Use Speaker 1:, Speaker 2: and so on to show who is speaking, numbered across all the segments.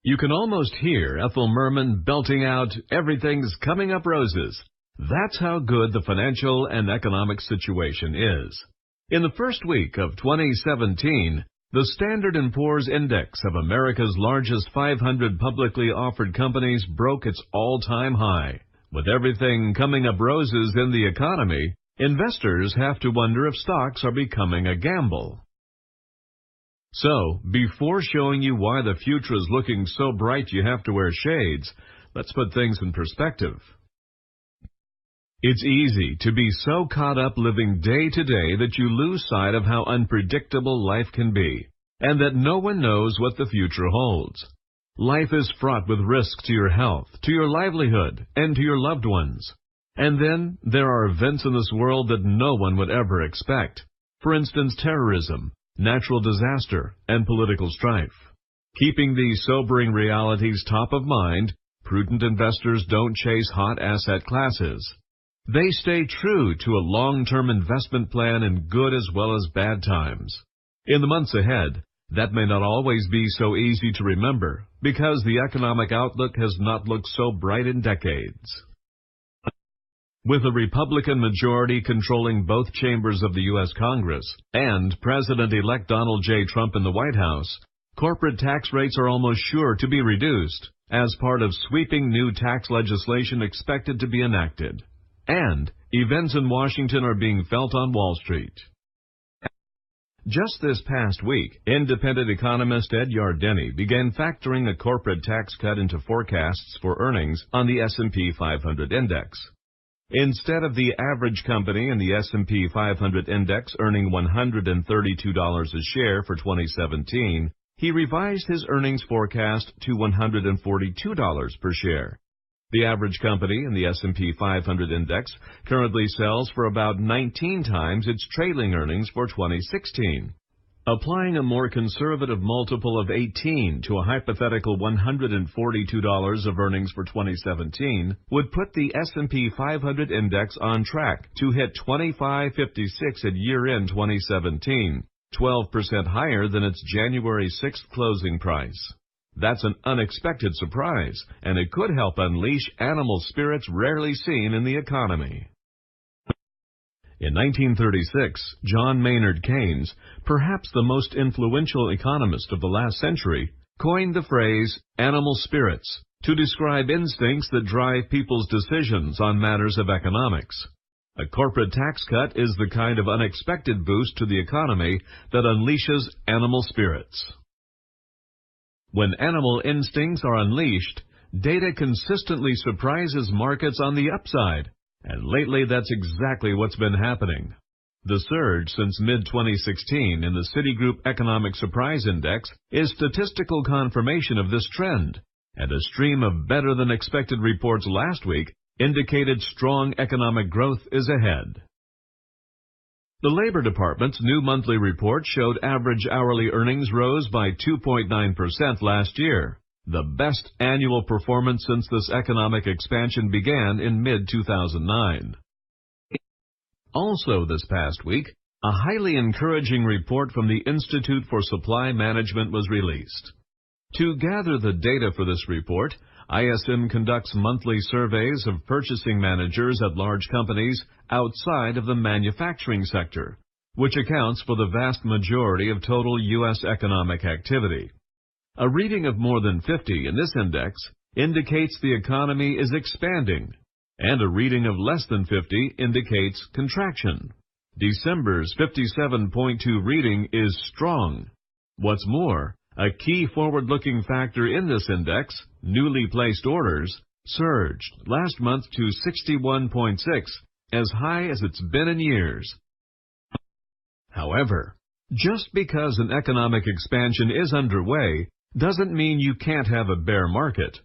Speaker 1: You can almost hear Ethel Merman belting out, "Everything's coming up roses." That's how good the financial and economic situation is. In the first week of 2017, the Standard & Poor's Index of America's largest 500 publicly offered companies broke its all-time high. With everything coming up roses in the economy, investors have to wonder if stocks are becoming a gamble. So, before showing you why the future is looking so bright you have to wear shades, let's put things in perspective. It's easy to be so caught up living day to day that you lose sight of how unpredictable life can be, and that no one knows what the future holds. Life is fraught with risks to your health, to your livelihood, and to your loved ones. And then there are events in this world that no one would ever expect. For instance, terrorism, natural disaster, and political strife. Keeping these sobering realities top of mind, prudent investors don't chase hot asset classes. They stay true to a long-term investment plan in good as well as bad times. In the months ahead, that may not always be so easy to remember, because the economic outlook has not looked so bright in decades. With a Republican majority controlling both chambers of the U.S. Congress and President-elect Donald J. Trump in the White House, corporate tax rates are almost sure to be reduced as part of sweeping new tax legislation expected to be enacted. And events in Washington are being felt on Wall Street. Just this past week, independent economist Ed Yardeni began factoring a corporate tax cut into forecasts for earnings on the S&P 500 index. Instead of the average company in the S&P 500 index earning $132 a share for 2017, he revised his earnings forecast to $142 per share. The average company in the S&P 500 index currently sells for about 19 times its trailing earnings for 2016. Applying a more conservative multiple of 18 to a hypothetical $142 of earnings for 2017 would put the S&P 500 index on track to hit 2556 at year-end 2017, 12% higher than its January 6th closing price. That's an unexpected surprise, and it could help unleash animal spirits rarely seen in the economy. In 1936, John Maynard Keynes, perhaps the most influential economist of the last century, coined the phrase animal spirits to describe instincts that drive people's decisions on matters of economics. A corporate tax cut is the kind of unexpected boost to the economy that unleashes animal spirits. When animal instincts are unleashed, data consistently surprises markets on the upside, and lately that's exactly what's been happening. The surge since mid-2016 in the Citigroup Economic Surprise Index is statistical confirmation of this trend, and a stream of better-than-expected reports last week indicated strong economic growth is ahead. The Labor Department's new monthly report showed average hourly earnings rose by 2.9% last year, the best annual performance since this economic expansion began in mid-2009. Also this past week, a highly encouraging report from the Institute for Supply Management was released. To gather the data for this report, ISM conducts monthly surveys of purchasing managers at large companies outside of the manufacturing sector, which accounts for the vast majority of total U.S. economic activity. A reading of more than 50 in this index indicates the economy is expanding, and a reading of less than 50 indicates contraction. December's 57.2 reading is strong. What's more, a key forward-looking factor in this index, newly placed orders, surged last month to 61.6, as high as it's been in years. However, just because an economic expansion is underway doesn't mean you can't have a bear market.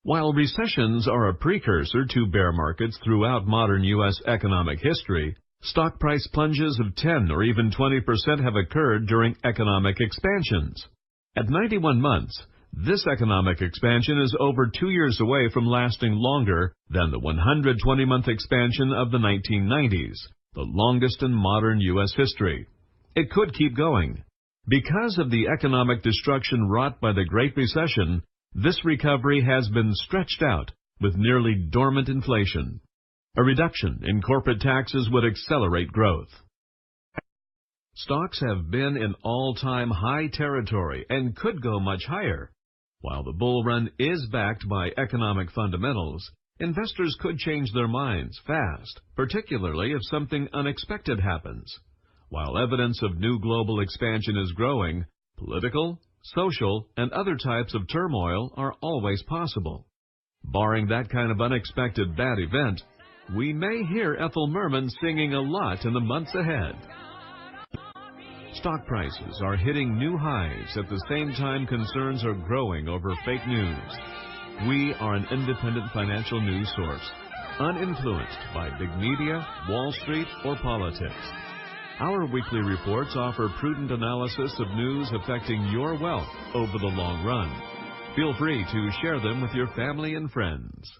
Speaker 1: While recessions are a precursor to bear markets throughout modern U.S. economic history, stock price plunges of 10 or even 20% have occurred during economic expansions. At 91 months, this economic expansion is over 2 years away from lasting longer than the 120-month expansion of the 1990s, the longest in modern U.S. history. It could keep going. Because of the economic destruction wrought by the Great Recession, This recovery has been stretched out with nearly dormant inflation. A reduction in corporate taxes would accelerate growth. Stocks have been in all-time high territory and could go much higher. While the bull run is backed by economic fundamentals, investors could change their minds fast, particularly if something unexpected happens. While evidence of new global expansion is growing, political, social, and other types of turmoil are always possible. Barring that kind of unexpected bad event, we may hear Ethel Merman singing a lot in the months ahead. Stock prices are hitting new highs at the same time concerns are growing over fake news. We are an independent financial news source, uninfluenced by big media, Wall Street, or politics. Our weekly reports offer prudent analysis of news affecting your wealth over the long run. Feel free to share them with your family and friends.